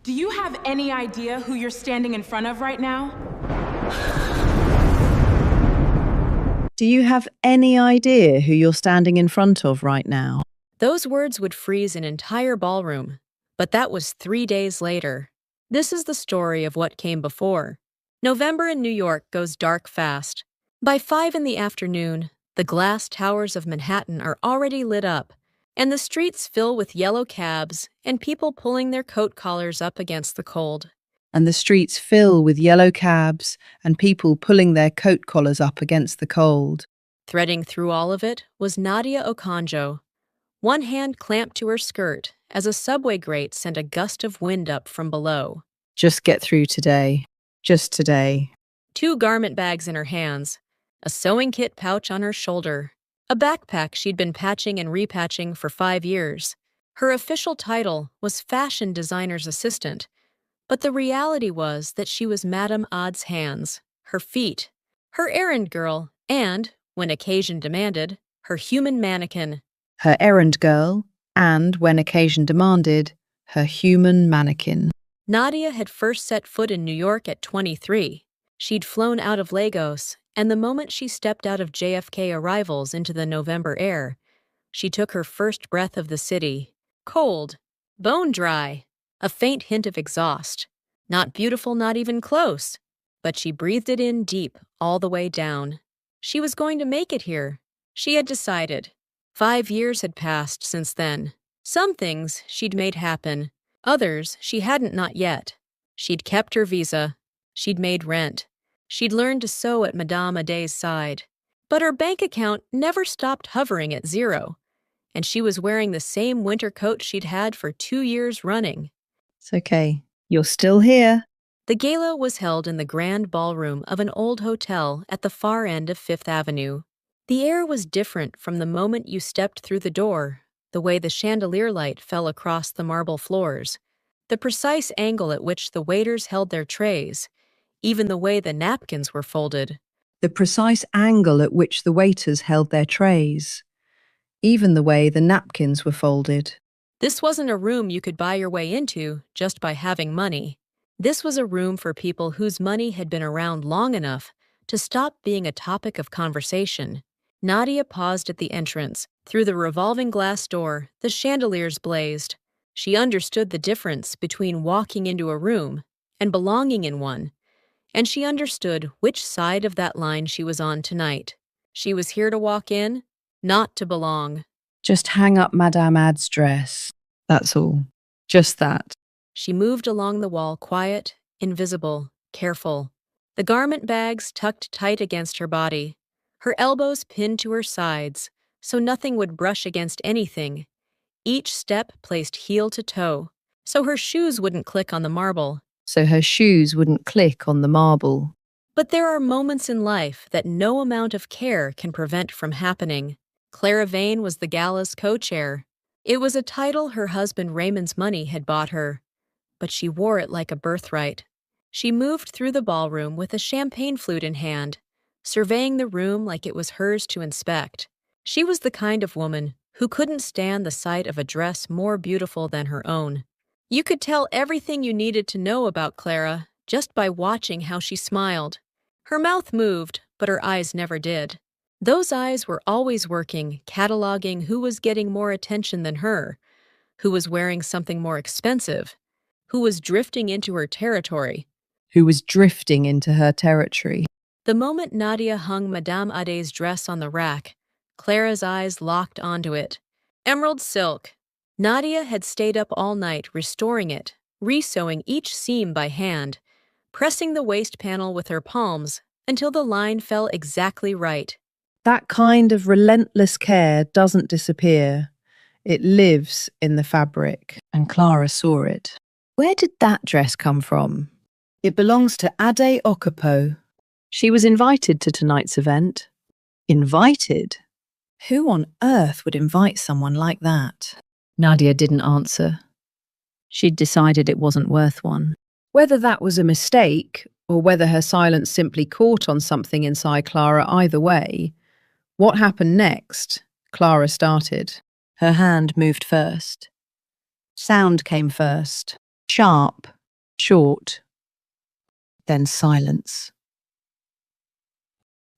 Do you have any idea who you're standing in front of right now? Do you have any idea who you're standing in front of right now? Those words would freeze an entire ballroom, but that was 3 days later. This is the story of what came before. November in New York goes dark fast. By 5 in the afternoon, the glass towers of Manhattan are already lit up, and the streets fill with yellow cabs and people pulling their coat collars up against the cold. And the streets fill with yellow cabs and people pulling their coat collars up against the cold. Threading through all of it was Nadia Okonjo. One hand clamped to her skirt as a subway grate sent a gust of wind up from below. Just get through today. Just today. 2 garment bags in her hands, a sewing kit pouch on her shoulder, a backpack she'd been patching and repatching for 5 years. Her official title was fashion designer's assistant, but the reality was that she was Madame Odd's hands, her feet, her errand girl, and, when occasion demanded, her human mannequin. Her errand girl, and, when occasion demanded, her human mannequin. Nadia had first set foot in New York at 23. She'd flown out of Lagos, and the moment she stepped out of JFK arrivals into the November air, she took her first breath of the city. Cold, bone dry, a faint hint of exhaust. Not beautiful, not even close, but she breathed it in deep all the way down. She was going to make it here. She had decided. 5 years had passed since then. Some things she'd made happen. Others she hadn't not yet. She'd kept her visa. She'd made rent. She'd learned to sew at Madame Adé's side. But her bank account never stopped hovering at 0. And she was wearing the same winter coat she'd had for 2 years running. It's okay. You're still here. The gala was held in the grand ballroom of an old hotel at the far end of Fifth Avenue. The air was different from the moment you stepped through the door, the way the chandelier light fell across the marble floors, the precise angle at which the waiters held their trays, even the way the napkins were folded. The precise angle at which the waiters held their trays, even the way the napkins were folded. This wasn't a room you could buy your way into just by having money. This was a room for people whose money had been around long enough to stop being a topic of conversation. Nadia paused at the entrance. Through the revolving glass door, the chandeliers blazed. She understood the difference between walking into a room and belonging in one, and she understood which side of that line she was on tonight. She was here to walk in, not to belong. Just hang up Madame Ad's dress. That's all. Just that. She moved along the wall, quiet, invisible, careful. The garment bags tucked tight against her body, her elbows pinned to her sides so nothing would brush against anything. Each step placed heel to toe, so her shoes wouldn't click on the marble. So her shoes wouldn't click on the marble. But there are moments in life that no amount of care can prevent from happening. Clara Vane was the gala's co-chair. It was a title her husband Raymond's money had bought her, but she wore it like a birthright. She moved through the ballroom with a champagne flute in hand, surveying the room like it was hers to inspect. She was the kind of woman who couldn't stand the sight of a dress more beautiful than her own. You could tell everything you needed to know about Clara just by watching how she smiled. Her mouth moved, but her eyes never did. Those eyes were always working, cataloging who was getting more attention than her, who was wearing something more expensive, who was drifting into her territory. The moment Nadia hung Madame Adé's dress on the rack, Clara's eyes locked onto it. Emerald silk. Nadia had stayed up all night restoring it, re-sewing each seam by hand, pressing the waist panel with her palms until the line fell exactly right. That kind of relentless care doesn't disappear. It lives in the fabric, and Clara saw it. Where did that dress come from? It belongs to Nadia Okonjo. She was invited to tonight's event. Invited? Who on earth would invite someone like that? Nadia didn't answer. She'd decided it wasn't worth one. Whether that was a mistake, or whether her silence simply caught on something inside Clara, either way, what happened next? Clara started. Her hand moved first. Sound came first. Sharp, short, then silence.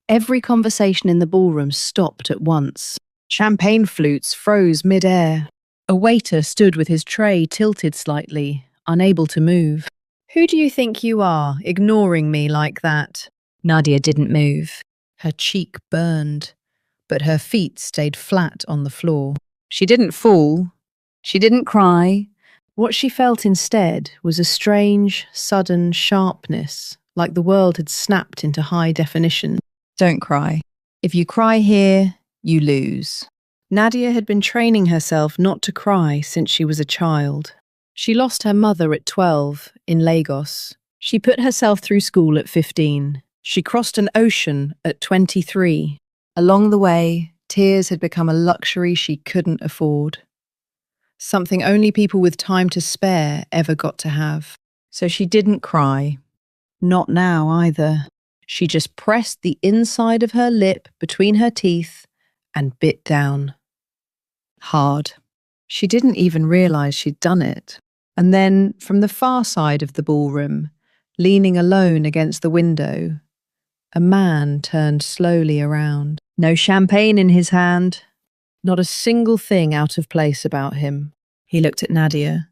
Every conversation in the ballroom stopped at once. Champagne flutes froze mid-air. A waiter stood with his tray tilted slightly, unable to move. "Who do you think you are, ignoring me like that?" Nadia didn't move. Her cheek burned, but her feet stayed flat on the floor. She didn't fall. She didn't cry. What she felt instead was a strange, sudden sharpness, like the world had snapped into high definition. Don't cry. If you cry here, you lose. Nadia had been training herself not to cry since she was a child. She lost her mother at 12 in Lagos. She put herself through school at 15. She crossed an ocean at 23. Along the way, tears had become a luxury she couldn't afford. Something only people with time to spare ever got to have. So she didn't cry. Not now either. She just pressed the inside of her lip between her teeth and bit down. Hard. She didn't even realize she'd done it. And then, from the far side of the ballroom, leaning alone against the window, a man turned slowly around. No champagne in his hand. Not a single thing out of place about him. He looked at Nadia.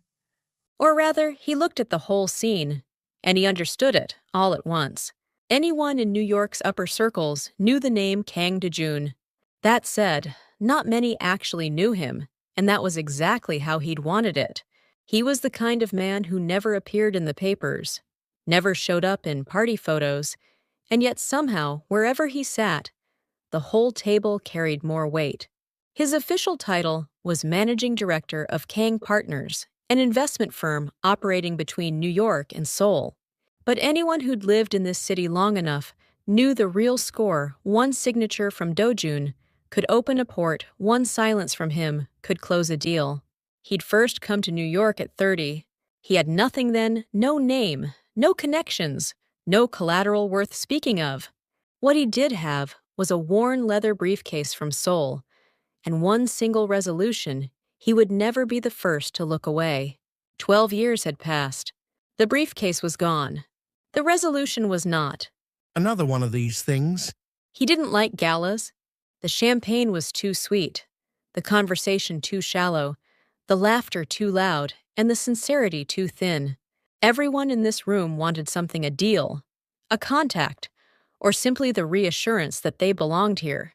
Or rather, he looked at the whole scene, and he understood it all at once. Anyone in New York's upper circles knew the name Kang Do-jun. That said, not many actually knew him, and that was exactly how he'd wanted it. He was the kind of man who never appeared in the papers, never showed up in party photos, and yet somehow, wherever he sat, the whole table carried more weight. His official title was Managing Director of Kang Partners, an investment firm operating between New York and Seoul. But anyone who'd lived in this city long enough knew the real score. One signature from Do-jun could open a port, one silence from him could close a deal. He'd first come to New York at 30. He had nothing then, no name, no connections, no collateral worth speaking of. What he did have was a worn leather briefcase from Seoul, and one single resolution: he would never be the first to look away. 12 years had passed. The briefcase was gone. The resolution was not. Another one of these things. He didn't like galas. The champagne was too sweet, the conversation too shallow, the laughter too loud, and the sincerity too thin. Everyone in this room wanted something: a deal, a contact, or simply the reassurance that they belonged here.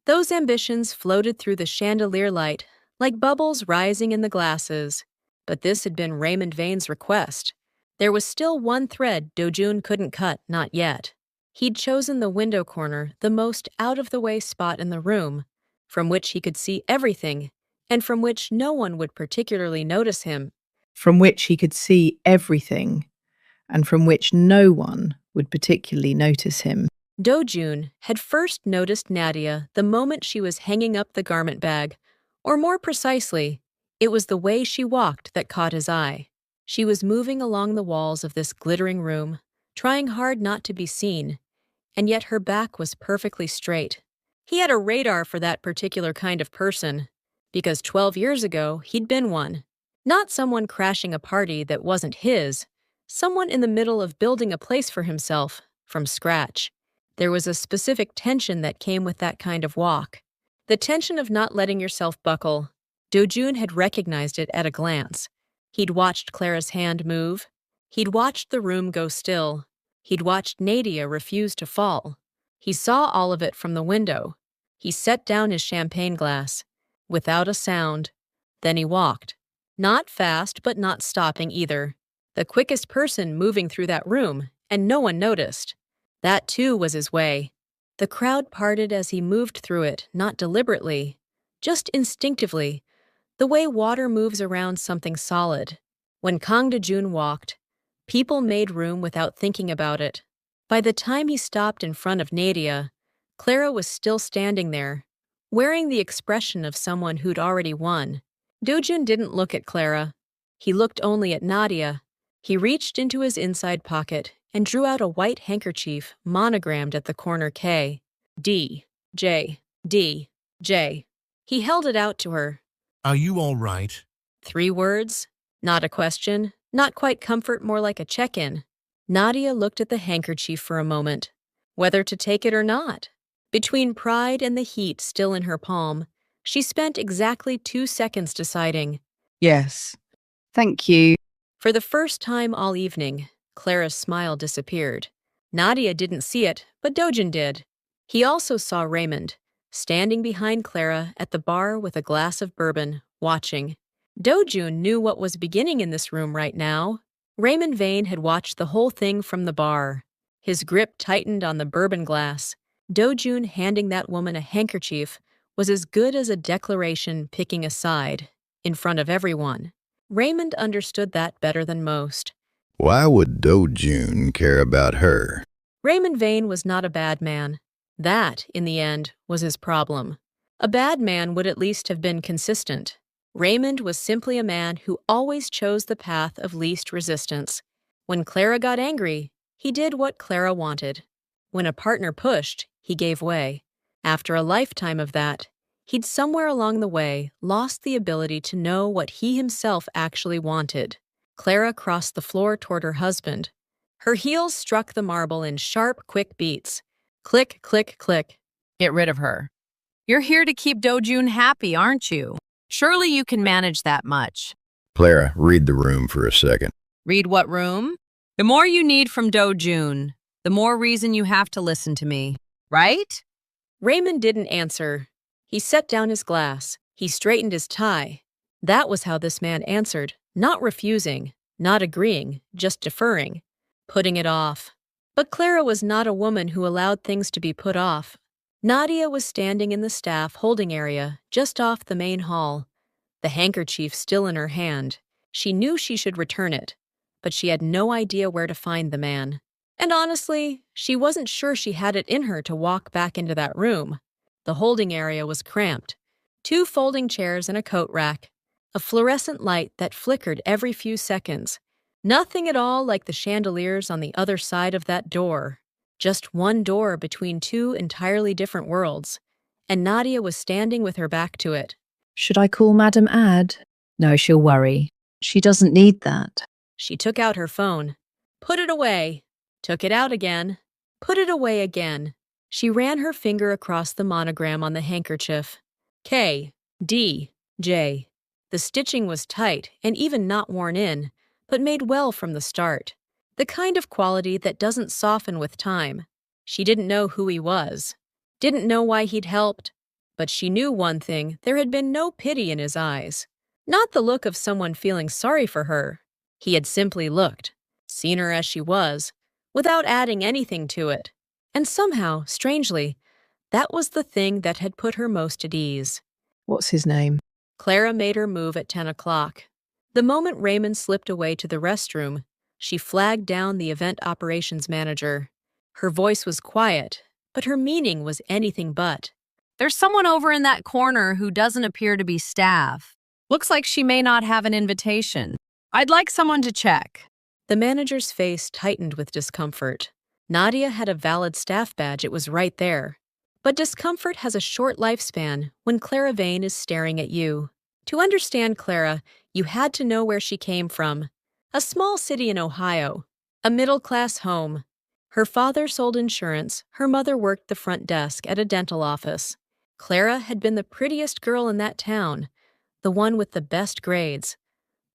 Those ambitions floated through the chandelier light like bubbles rising in the glasses. But this had been Raymond Vane's request. There was still one thread Do-jun couldn't cut, not yet. He'd chosen the window corner, the most out-of-the-way spot in the room, from which he could see everything, and from which no one would particularly notice him. From which he could see everything, and from which no one would particularly notice him. Do-jun had first noticed Nadia the moment she was hanging up the garment bag, or more precisely, it was the way she walked that caught his eye. She was moving along the walls of this glittering room, trying hard not to be seen, and yet her back was perfectly straight. He had a radar for that particular kind of person, because 12 years ago he'd been one. Not someone crashing a party that wasn't his, someone in the middle of building a place for himself from scratch. There was a specific tension that came with that kind of walk. The tension of not letting yourself buckle. Do-jun had recognized it at a glance. He'd watched Clara's hand move. He'd watched the room go still. He'd watched Nadia refuse to fall. He saw all of it from the window. He set down his champagne glass, without a sound. Then he walked. Not fast, but not stopping either. The quickest person moving through that room, and no one noticed. That too was his way. The crowd parted as he moved through it, not deliberately, just instinctively, the way water moves around something solid. When Kang Do-jun walked, people made room without thinking about it. By the time he stopped in front of Nadia, Clara was still standing there, wearing the expression of someone who'd already won. Do-jun didn't look at Clara. He looked only at Nadia. He reached into his inside pocket and drew out a white handkerchief monogrammed at the corner K. D. J. D. J. He held it out to her. Are you all right? 3 words, not a question, Not quite comfort, more like a check-in. Nadia looked at the handkerchief for a moment, whether to take it or not. Between pride and the heat still in her palm, she spent exactly 2 seconds deciding. Yes. Thank you. For the first time all evening, Clara's smile disappeared. Nadia didn't see it, but Do-jun did. He also saw Raymond, standing behind Clara at the bar with a glass of bourbon, watching. Do-jun knew what was beginning in this room right now. Raymond Vane had watched the whole thing from the bar. His grip tightened on the bourbon glass. Do-jun handing that woman a handkerchief was as good as a declaration picking a side, in front of everyone. Raymond understood that better than most. Why would Do-jun care about her? Raymond Vane was not a bad man. That, in the end, was his problem. A bad man would at least have been consistent. Raymond was simply a man who always chose the path of least resistance. When Clara got angry, he did what Clara wanted. When a partner pushed, he gave way. After a lifetime of that, he'd somewhere along the way lost the ability to know what he himself actually wanted. Clara crossed the floor toward her husband. Her heels struck the marble in sharp, quick beats. Click, click, click. Get rid of her. You're here to keep Do-jun happy, aren't you? Surely you can manage that much. Clara, read the room for a second. Read what room? The more you need from Do-jun, the more reason you have to listen to me, right? Raymond didn't answer. He set down his glass. He straightened his tie. That was how this man answered, not refusing, not agreeing, just deferring, putting it off. But Clara was not a woman who allowed things to be put off. Nadia was standing in the staff holding area, just off the main hall, the handkerchief still in her hand. She knew she should return it, but she had no idea where to find the man. And honestly, she wasn't sure she had it in her to walk back into that room. The holding area was cramped. 2 folding chairs and a coat rack. A fluorescent light that flickered every few seconds. Nothing at all like the chandeliers on the other side of that door. Just one door between 2 entirely different worlds. And Nadia was standing with her back to it. Should I call Madam Ad? No, she'll worry. She doesn't need that. She took out her phone. Put it away. Took it out again. Put it away again. She ran her finger across the monogram on the handkerchief. K, D, J. The stitching was tight and even not worn in, but made well from the start. The kind of quality that doesn't soften with time. She didn't know who he was. Didn't know why he'd helped. But she knew one thing, there had been no pity in his eyes. Not the look of someone feeling sorry for her. He had simply looked, seen her as she was, without adding anything to it. And somehow, strangely, that was the thing that had put her most at ease. What's his name? Clara made her move at 10 o'clock. The moment Raymond slipped away to the restroom, she flagged down the event operations manager. Her voice was quiet, but her meaning was anything but. There's someone over in that corner who doesn't appear to be staff. Looks like she may not have an invitation. I'd like someone to check. The manager's face tightened with discomfort. Nadia had a valid staff badge, it was right there. But discomfort has a short lifespan when Clara Vane is staring at you. To understand Clara, you had to know where she came from. A small city in Ohio. A middle-class home. Her father sold insurance, her mother worked the front desk at a dental office. Clara had been the prettiest girl in that town, the one with the best grades,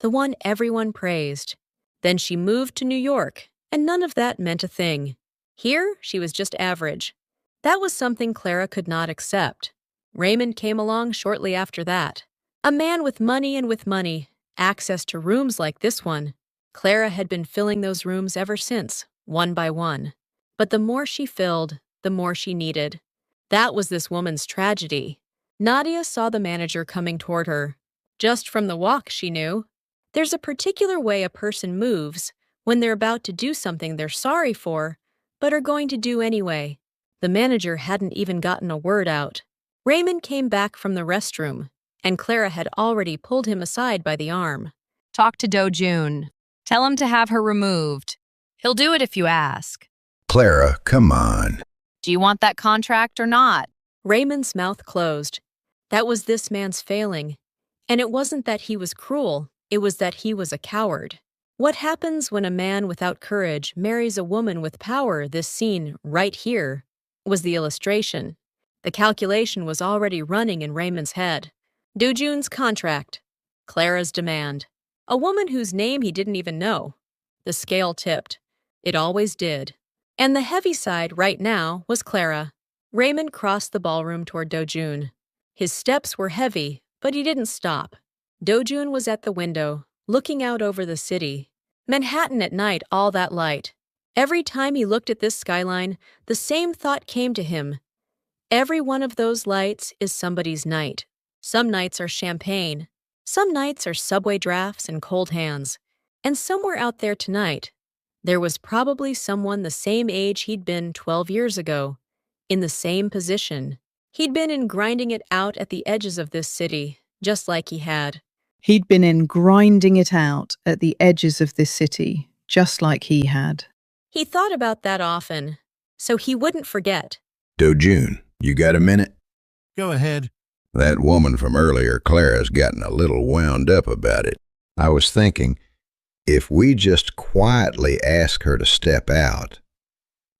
the one everyone praised. Then she moved to New York, and none of that meant a thing. Here, she was just average. That was something Clara could not accept. Raymond came along shortly after that. A man with money and with money, access to rooms like this one. Clara had been filling those rooms ever since, one by one. But the more she filled, the more she needed. That was this woman's tragedy. Nadia saw the manager coming toward her. Just from the walk, she knew. There's a particular way a person moves when they're about to do something they're sorry for, but are going to do anyway. The manager hadn't even gotten a word out. Raymond came back from the restroom, and Clara had already pulled him aside by the arm. Talk to Do-jun. Tell him to have her removed. He'll do it if you ask. Clara, come on. Do you want that contract or not? Raymond's mouth closed. That was this man's failing. And it wasn't that he was cruel, it was that he was a coward. What happens when a man without courage marries a woman with power? This scene, right here, was the illustration. The calculation was already running in Raymond's head. Do-jun's contract. Clara's demand. A woman whose name he didn't even know. The scale tipped. It always did. And the heavy side right now was Clara. Raymond crossed the ballroom toward Do-jun. His steps were heavy, but he didn't stop. Do-jun was at the window, looking out over the city. Manhattan at night, all that light. Every time he looked at this skyline, the same thought came to him. Every one of those lights is somebody's night. Some nights are champagne. Some nights are subway drafts and cold hands. And somewhere out there tonight, there was probably someone the same age he'd been 12 years ago, in the same position. He'd been in grinding it out at the edges of this city, just like he had. He'd been in grinding it out at the edges of this city, just like he had. He thought about that often, so he wouldn't forget. Do-jun, you got a minute? Go ahead. That woman from earlier, Clara's gotten a little wound up about it. I was thinking, if we just quietly ask her to step out,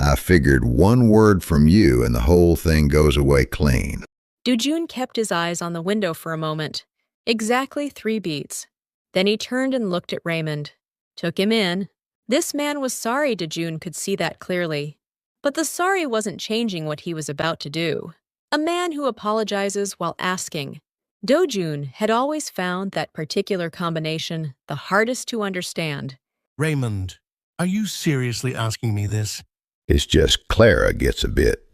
I figured one word from you and the whole thing goes away clean. Do-jun kept his eyes on the window for a moment. Exactly 3 beats. Then he turned and looked at Raymond. Took him in. This man was sorry. Do-jun could see that clearly. But the sorry wasn't changing what he was about to do. A man who apologizes while asking. Do-jun had always found that particular combination the hardest to understand. Raymond, are you seriously asking me this? It's just Clara gets a bit.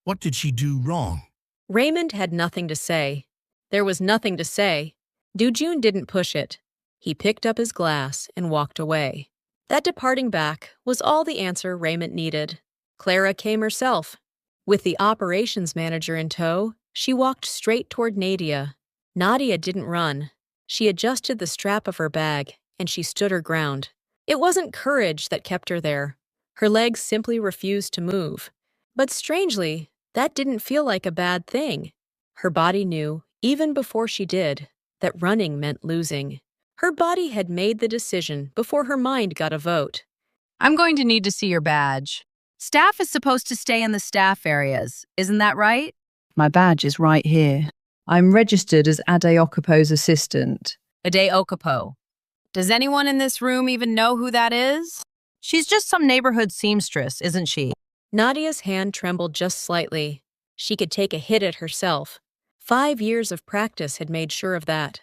What did she do wrong? Raymond had nothing to say. There was nothing to say. Do-jun didn't push it. He picked up his glass and walked away. That departing back was all the answer Raymond needed. Clara came herself. With the operations manager in tow, she walked straight toward Nadia. Nadia didn't run. She adjusted the strap of her bag, and she stood her ground. It wasn't courage that kept her there. Her legs simply refused to move. But strangely, that didn't feel like a bad thing. Her body knew, even before she did, that running meant losing. Her body had made the decision before her mind got a vote. I'm going to need to see your badge. Staff is supposed to stay in the staff areas. Isn't that right? My badge is right here. I'm registered as Ade Okapo's assistant. Ade Okapo. Does anyone in this room even know who that is? She's just some neighborhood seamstress, isn't she? Nadia's hand trembled just slightly. She could take a hit at herself. 5 years of practice had made sure of that.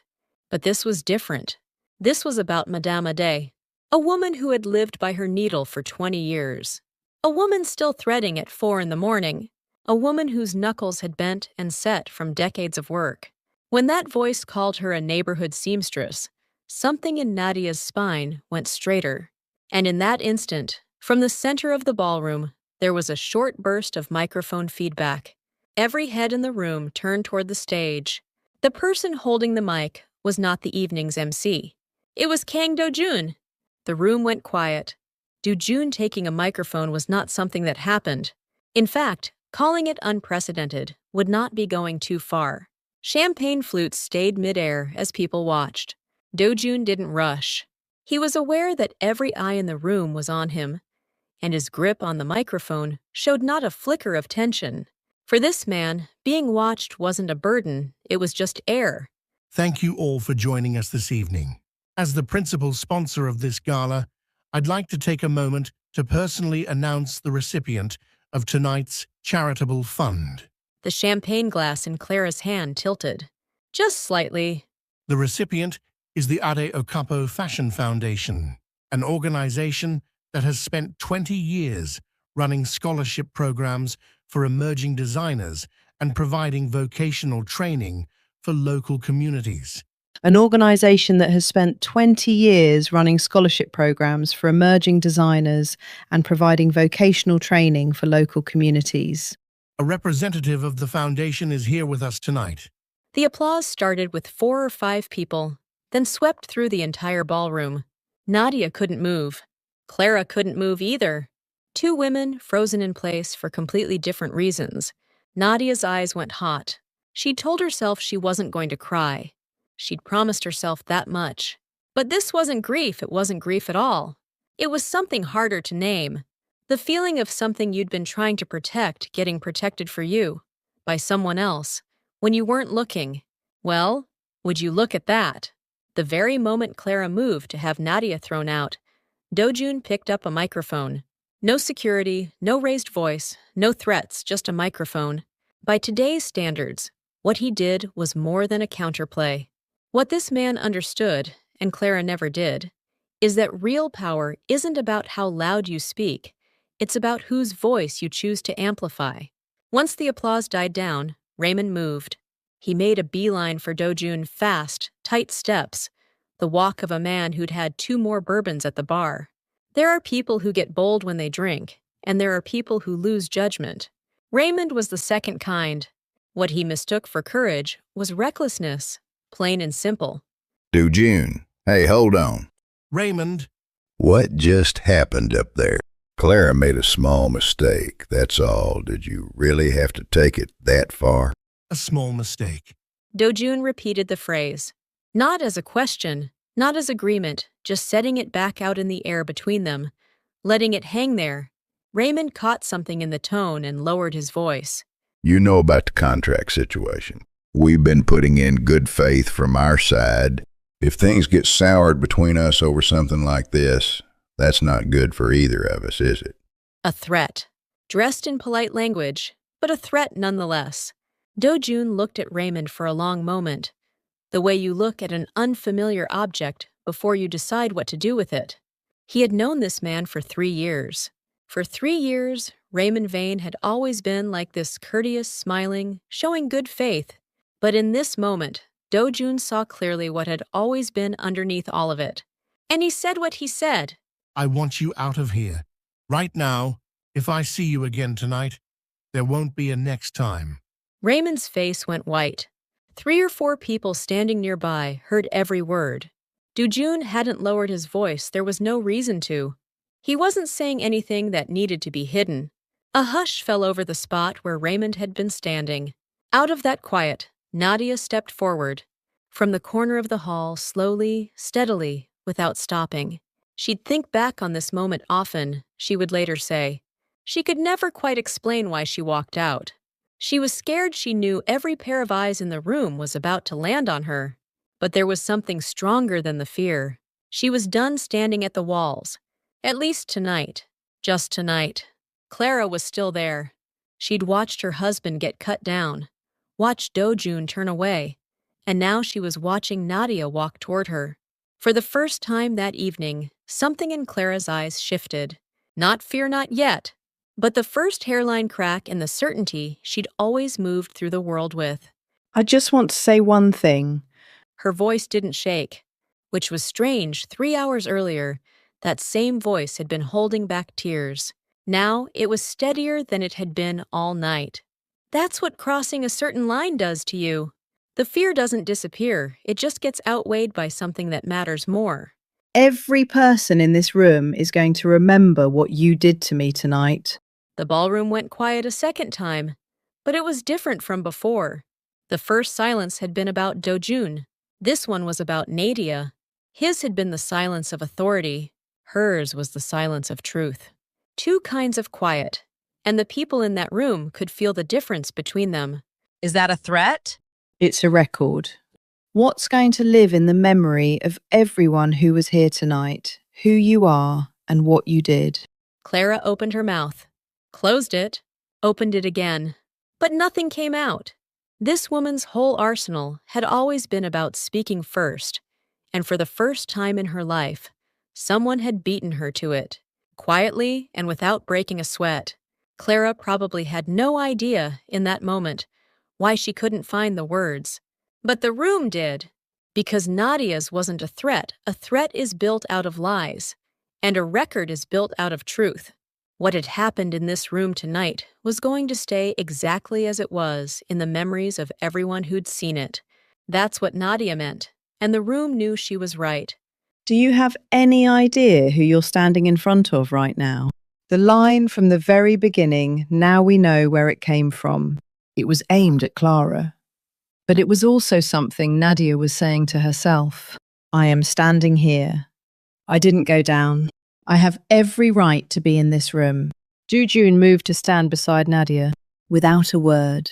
But this was different. This was about Madame Ade, a woman who had lived by her needle for 20 years. A woman still threading at 4 in the morning. A woman whose knuckles had bent and set from decades of work. When that voice called her a neighborhood seamstress, something in Nadia's spine went straighter. And in that instant, from the center of the ballroom, there was a short burst of microphone feedback. Every head in the room turned toward the stage. The person holding the mic was not the evening's MC. It was Kang Do-jun. The room went quiet. Do-jun taking a microphone was not something that happened. In fact, calling it unprecedented would not be going too far. Champagne flutes stayed midair as people watched. Do-jun didn't rush. He was aware that every eye in the room was on him, and his grip on the microphone showed not a flicker of tension. For this man, being watched wasn't a burden, it was just air. Thank you all for joining us this evening. As the principal sponsor of this gala, I'd like to take a moment to personally announce the recipient of tonight's charitable fund. The champagne glass in Clara's hand tilted. Just slightly. The recipient is the Ade Okapo Fashion Foundation, an organization that has spent 20 years running scholarship programs for emerging designers and providing vocational training for local communities. An organisation that has spent 20 years running scholarship programs for emerging designers and providing vocational training for local communities. A representative of the foundation is here with us tonight. The applause started with 4 or 5 people, then swept through the entire ballroom. Nadia couldn't move. Clara couldn't move either. 2 women frozen in place for completely different reasons. Nadia's eyes went hot. She'd told herself she wasn't going to cry. She'd promised herself that much. But this wasn't grief, it wasn't grief at all. It was something harder to name. The feeling of something you'd been trying to protect getting protected for you, by someone else, when you weren't looking. Well, would you look at that? The very moment Clara moved to have Nadia thrown out, Do-jun picked up a microphone. No security, no raised voice, no threats, just a microphone. By today's standards, what he did was more than a counterplay. What this man understood, and Clara never did, is that real power isn't about how loud you speak, it's about whose voice you choose to amplify. Once the applause died down, Raymond moved. He made a beeline for Do-jun, fast, tight steps, the walk of a man who'd had 2 more bourbons at the bar. There are people who get bold when they drink, and there are people who lose judgment. Raymond was the second kind. What he mistook for courage was recklessness, plain and simple. Do-jun, hey, hold on. Raymond, What just happened up there? Clara made a small mistake, that's all. Did you really have to take it that far? a small mistake. Do-jun repeated the phrase. Not as a question, not as agreement, just setting it back out in the air between them, letting it hang there. Raymond caught something in the tone and lowered his voice. You know about the contract situation. We've been putting in good faith from our side. If things get soured between us over something like this, that's not good for either of us, is it? A threat. Dressed in polite language, but a threat nonetheless. Do-jun looked at Raymond for a long moment, the way you look at an unfamiliar object before you decide what to do with it. He had known this man for 3 years. For 3 years, Raymond Vane had always been like this courteous, smiling, showing good faith. But in this moment, Do-jun saw clearly what had always been underneath all of it. And he said what he said. I want you out of here. Right now, if I see you again tonight, there won't be a next time. Raymond's face went white. 3 or 4 people standing nearby heard every word. Do-jun hadn't lowered his voice, there was no reason to. He wasn't saying anything that needed to be hidden. A hush fell over the spot where Raymond had been standing. Out of that quiet, Nadia stepped forward. From the corner of the hall, slowly, steadily, without stopping. She'd think back on this moment often, she would later say. She could never quite explain why she walked out. She was scared she knew every pair of eyes in the room was about to land on her. But there was something stronger than the fear. She was done standing at the walls. At least tonight. Just tonight. Clara was still there. She'd watched her husband get cut down, watched Do-jun turn away, and now she was watching Nadia walk toward her. For the first time that evening, something in Clara's eyes shifted. Not fear not yet, but the first hairline crack and the certainty she'd always moved through the world with. I just want to say one thing. Her voice didn't shake, which was strange. 3 hours earlier, that same voice had been holding back tears. Now it was steadier than it had been all night. That's what crossing a certain line does to you. The fear doesn't disappear, it just gets outweighed by something that matters more. Every person in this room is going to remember what you did to me tonight. The ballroom went quiet a second time, but it was different from before. The first silence had been about Do-jun. This one was about Nadia. His had been the silence of authority. Hers was the silence of truth. 2 kinds of quiet, and the people in that room could feel the difference between them. Is that a threat? It's a record. What's going to live in the memory of everyone who was here tonight, who you are, and what you did? Clara opened her mouth, closed it, opened it again, but nothing came out. This woman's whole arsenal had always been about speaking first, and for the first time in her life, someone had beaten her to it, quietly and without breaking a sweat. Clara probably had no idea in that moment why she couldn't find the words. But the room did, because Nadia's wasn't a threat. A threat is built out of lies, and a record is built out of truth. What had happened in this room tonight was going to stay exactly as it was in the memories of everyone who'd seen it. That's what Nadia meant, and the room knew she was right. Do you have any idea who you're standing in front of right now? The line from the very beginning, now we know where it came from. It was aimed at Clara. But it was also something Nadia was saying to herself. I am standing here. I didn't go down. I have every right to be in this room. Do-jun moved to stand beside Nadia, without a word.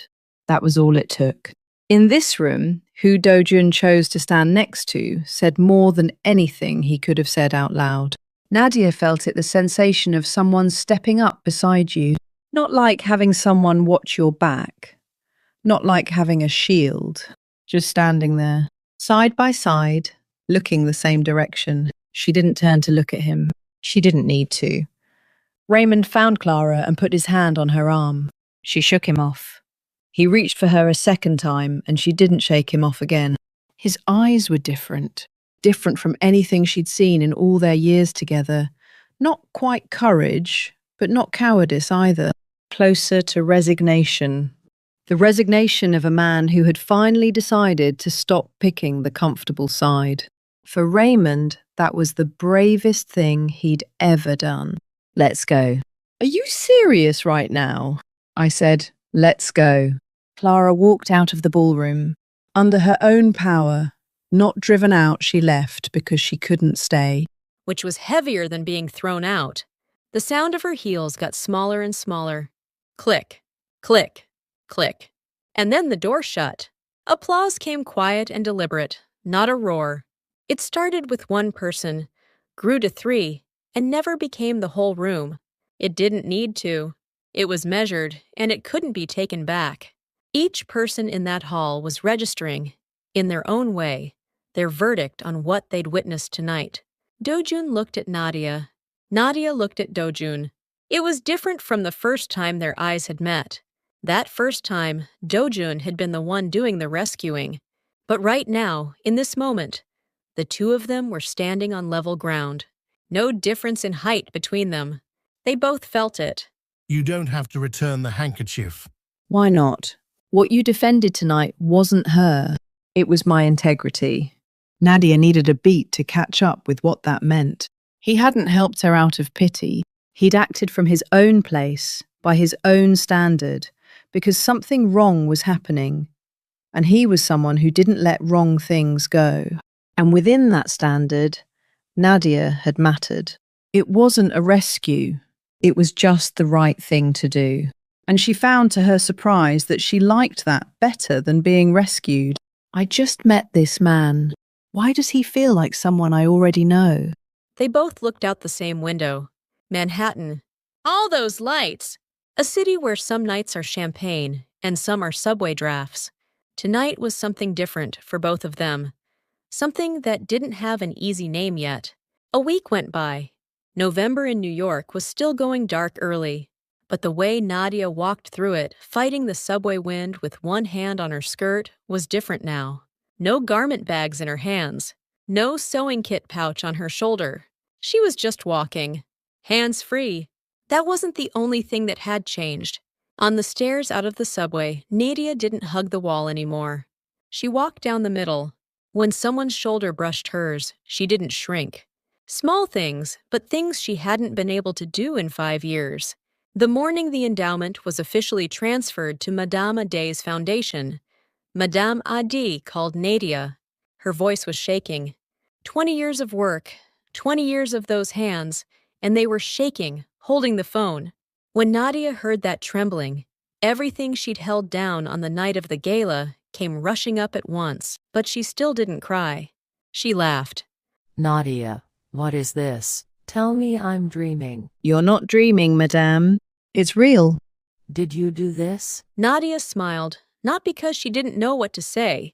That was all it took. In this room, who Do-jun chose to stand next to said more than anything he could have said out loud. Nadia felt it, the sensation of someone stepping up beside you. Not like having someone watch your back. Not like having a shield. Just standing there, side by side, looking the same direction. She didn't turn to look at him. She didn't need to. Raymond found Clara and put his hand on her arm. She shook him off. He reached for her a second time, and she didn't shake him off again. His eyes were different from anything she'd seen in all their years together. Not quite courage, but not cowardice either. Closer to resignation. The resignation of a man who had finally decided to stop picking the comfortable side. For Raymond, that was the bravest thing he'd ever done. Let's go. Are you serious right now? I said, let's go. Clara walked out of the ballroom. Under her own power, not driven out, she left because she couldn't stay. Which was heavier than being thrown out. The sound of her heels got smaller and smaller. Click, click, click. And then the door shut. Applause came quiet and deliberate, not a roar. It started with one person, grew to 3, and never became the whole room. It didn't need to. It was measured, and it couldn't be taken back. Each person in that hall was registering, in their own way, their verdict on what they'd witnessed tonight. Do-jun looked at Nadia. Nadia looked at Do-jun. It was different from the first time their eyes had met. That first time, Do-jun had been the one doing the rescuing. But right now, in this moment, the two of them were standing on level ground. No difference in height between them. They both felt it. You don't have to return the handkerchief. Why not? What you defended tonight wasn't her. It was my integrity. Nadia needed a beat to catch up with what that meant. He hadn't helped her out of pity. He'd acted from his own place, by his own standard, because something wrong was happening. And he was someone who didn't let wrong things go. And within that standard, Nadia had mattered. It wasn't a rescue. It was just the right thing to do. And she found to her surprise that she liked that better than being rescued. I just met this man. Why does he feel like someone I already know? They both looked out the same window. Manhattan. All those lights! A city where some nights are champagne and some are subway drafts. Tonight was something different for both of them. Something that didn't have an easy name yet. A week went by. November in New York was still going dark early. But the way Nadia walked through it, fighting the subway wind with one hand on her skirt, was different now. No garment bags in her hands. No sewing kit pouch on her shoulder. She was just walking. Hands free. That wasn't the only thing that had changed. On the stairs out of the subway, Nadia didn't hug the wall anymore. She walked down the middle. When someone's shoulder brushed hers, she didn't shrink. Small things, but things she hadn't been able to do in 5 years. The morning the endowment was officially transferred to Madame Adé's foundation, Madame Adé called Nadia. Her voice was shaking. 20 years of work, 20 years of those hands, and they were shaking, holding the phone. When Nadia heard that trembling, everything she'd held down on the night of the gala came rushing up at once, but she still didn't cry. She laughed. Nadia, what is this? Tell me I'm dreaming. You're not dreaming, madame. It's real. Did you do this? Nadia smiled, not because she didn't know what to say,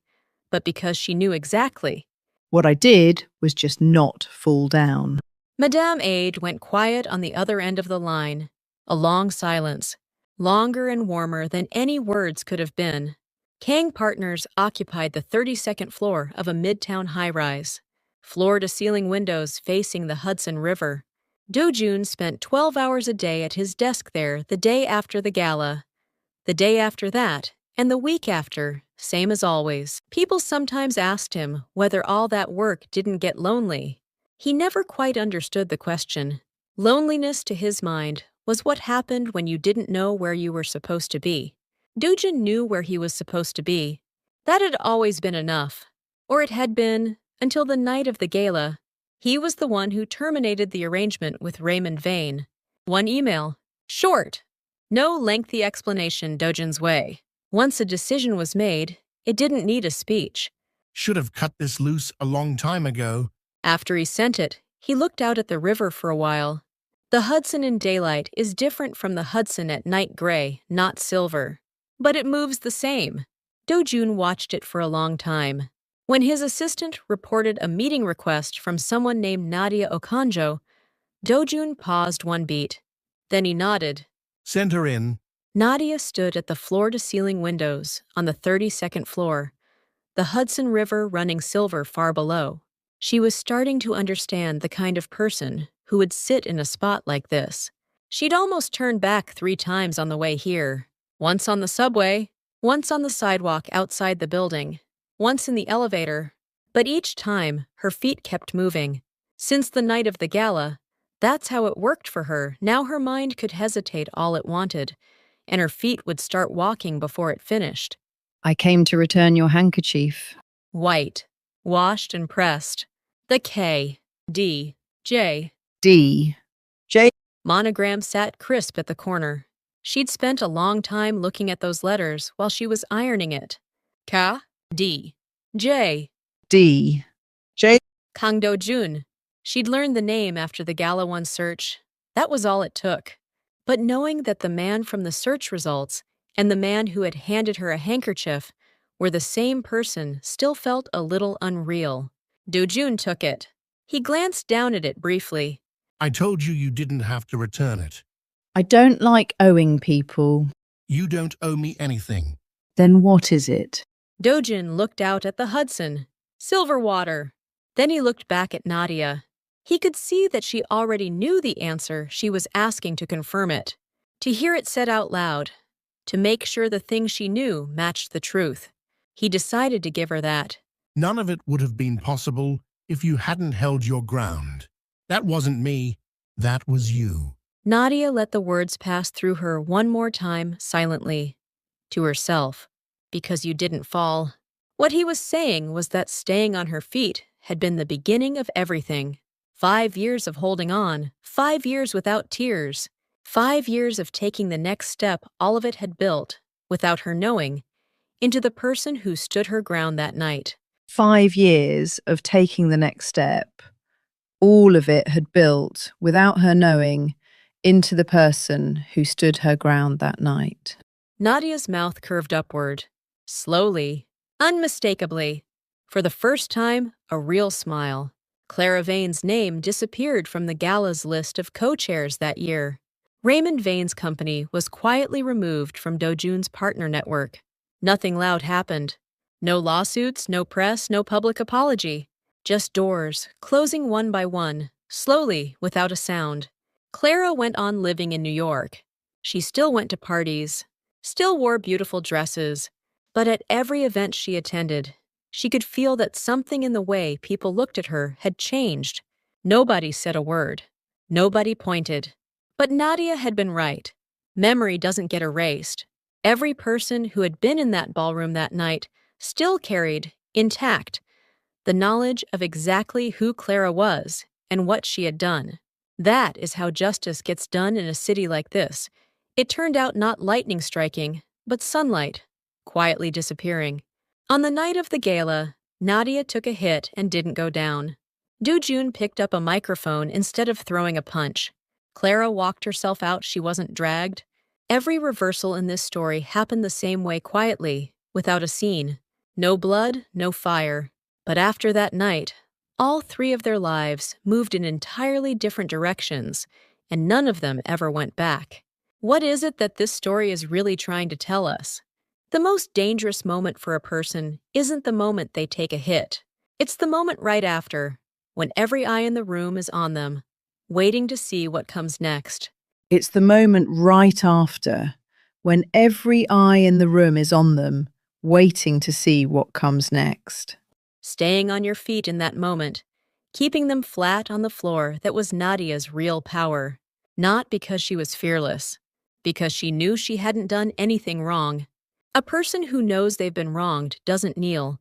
but because she knew exactly. What I did was just not fall down. Madame Ade went quiet on the other end of the line. A long silence, longer and warmer than any words could have been. Kang Partners occupied the 32nd floor of a midtown high-rise. Floor-to-ceiling windows facing the Hudson River. Do-jun spent 12 hours a day at his desk there the day after the gala. The day after that, and the week after, same as always. People sometimes asked him whether all that work didn't get lonely. He never quite understood the question. Loneliness, to his mind, was what happened when you didn't know where you were supposed to be. Do-jun knew where he was supposed to be. That had always been enough. Or it had been, until the night of the gala. He was the one who terminated the arrangement with Raymond Vane. One email. Short. No lengthy explanation Do-jun's way. Once a decision was made, it didn't need a speech. Should have cut this loose a long time ago. After he sent it, he looked out at the river for a while. The Hudson in daylight is different from the Hudson at night gray, not silver. But it moves the same. Do-jun watched it for a long time. When his assistant reported a meeting request from someone named Nadia Okonjo, Do-jun paused one beat. Then he nodded. Send her in. Nadia stood at the floor-to-ceiling windows on the 32nd floor, the Hudson River running silver far below. She was starting to understand the kind of person who would sit in a spot like this. She'd almost turned back 3 times on the way here. Once on the subway, once on the sidewalk outside the building, once in the elevator. But each time, her feet kept moving. Since the night of the gala, that's how it worked for her. Now her mind could hesitate all it wanted, and her feet would start walking before it finished. I came to return your handkerchief. White, washed and pressed. The K, D, J. D. J. Monogram sat crisp at the corner. She'd spent a long time looking at those letters while she was ironing it. K, D, J. D. J. Kang Do-jun. She'd learned the name after the Gala 1 search. That was all it took. But knowing that the man from the search results and the man who had handed her a handkerchief were the same person still felt a little unreal. Do-jun took it. He glanced down at it briefly. I told you you didn't have to return it. I don't like owing people. You don't owe me anything. Then what is it? Do-jun looked out at the Hudson. Silver water. Then he looked back at Nadia. He could see that she already knew the answer she was asking to confirm it, to hear it said out loud, to make sure the thing she knew matched the truth. He decided to give her that. None of it would have been possible if you hadn't held your ground. That wasn't me. That was you. Nadia let the words pass through her one more time silently, to herself. Because you didn't fall. What he was saying was that staying on her feet had been the beginning of everything. 5 years of holding on, 5 years without tears, 5 years of taking the next step all of it had built, without her knowing, into the person who stood her ground that night. 5 years of taking the next step. All of it had built, without her knowing, into the person who stood her ground that night. Nadia's mouth curved upward, slowly, unmistakably. For the first time, a real smile. Clara Vane's name disappeared from the Gala's list of co-chairs that year. Raymond Vane's company was quietly removed from Do-jun's partner network. Nothing loud happened. No lawsuits, no press, no public apology. Just doors, closing one by one, slowly, without a sound. Clara went on living in New York. She still went to parties, still wore beautiful dresses, but at every event she attended, she could feel that something in the way people looked at her had changed. Nobody said a word. Nobody pointed. But Nadia had been right. Memory doesn't get erased. Every person who had been in that ballroom that night still carried, intact, the knowledge of exactly who Clara was and what she had done. That is how justice gets done in a city like this. It turned out not lightning striking, but sunlight, quietly disappearing. On the night of the gala, Nadia took a hit and didn't go down. Do-jun picked up a microphone instead of throwing a punch. Clara walked herself out. She wasn't dragged. Every reversal in this story happened the same way, quietly, without a scene. No blood, no fire. But after that night, all 3 of their lives moved in entirely different directions, and none of them ever went back. What is it that this story is really trying to tell us? The most dangerous moment for a person isn't the moment they take a hit. It's the moment right after, when every eye in the room is on them, waiting to see what comes next. It's the moment right after, when every eye in the room is on them, waiting to see what comes next. Staying on your feet in that moment, keeping them flat on the floor, that was Nadia's real power. Not because she was fearless, because she knew she hadn't done anything wrong. A person who knows they've been wronged doesn't kneel,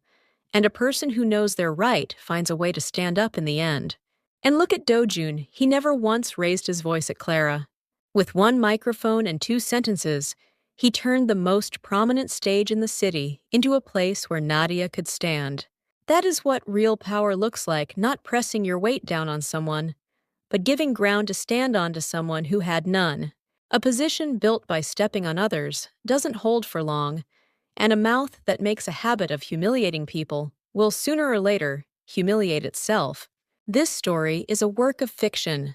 and a person who knows they're right finds a way to stand up in the end. And look at Do-jun, he never once raised his voice at Clara. With one microphone and 2 sentences, he turned the most prominent stage in the city into a place where Nadia could stand. That is what real power looks like, not pressing your weight down on someone, but giving ground to stand on to someone who had none. A position built by stepping on others doesn't hold for long, and a mouth that makes a habit of humiliating people will sooner or later humiliate itself. This story is a work of fiction